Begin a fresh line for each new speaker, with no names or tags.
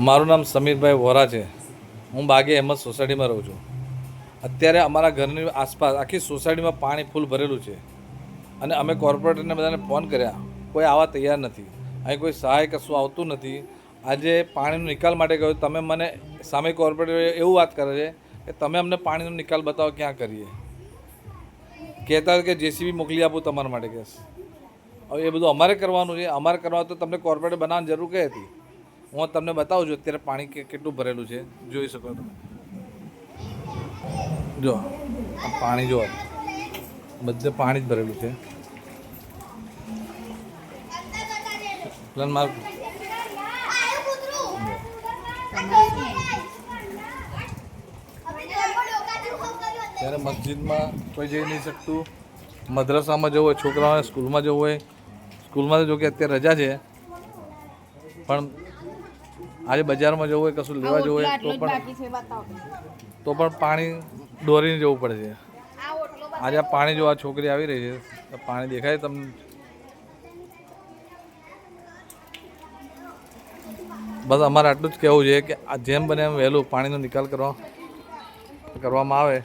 મારું નામ સમીરભાઈ વોરા છે. હું બાગે અહેમદ સોસાયટીમાં રહું છું. અત્યારે અમારા ઘરની આસપાસ આખી સોસાયટીમાં પાણી ફૂલ ભરેલું છે અને અમે કોર્પોરેટરને બધાને ફોન કર્યા, કોઈ આવવા તૈયાર નથી. અહીં કોઈ સહાય કશું આવતું નથી. આજે પાણીનો નિકાલ માટે કહ્યું, તમે મને સામે કોર્પોરેટર એવું વાત કરે છે કે તમે અમને પાણીનો નિકાલ બતાવો, ક્યાં કરીએ. કહેતા કે જેસીબી મોકલી આપું તમારા માટે. કેસ હવે એ બધું અમારે કરવાનું છે. અમારે કરવા તો તમને કોર્પોરેટર બનાવવાની જરૂર કઈ હતી? હું તમને બતાવું છું અત્યારે પાણી કેટલું ભરેલું છે, જોઈ શકો તમે. જો આ પાણી જો બધે પાણી જ ભરેલું છે. પ્લાન માર ત્યારે મસ્જિદમાં કોઈ જઈ નહીં શકતું, મદ્રસામાં જવું હોય, છોકરાઓને સ્કૂલમાં જવું હોય. સ્કૂલમાં તો જો કે અત્યારે રજા છે, પણ આજે બજારમાં જવું હોય, કશું લેવા જવું હોય તો પણ પાણી દોરીને જવું પડે છે. આજે આ પાણી જો આ છોકરી આવી રહી છે, તો પાણી દેખાય તમને? બસ અમારે આટલું જ કહેવું છે કે આ જેમ બને એમ વહેલું પાણીનો નિકાલ કરવામાં આવે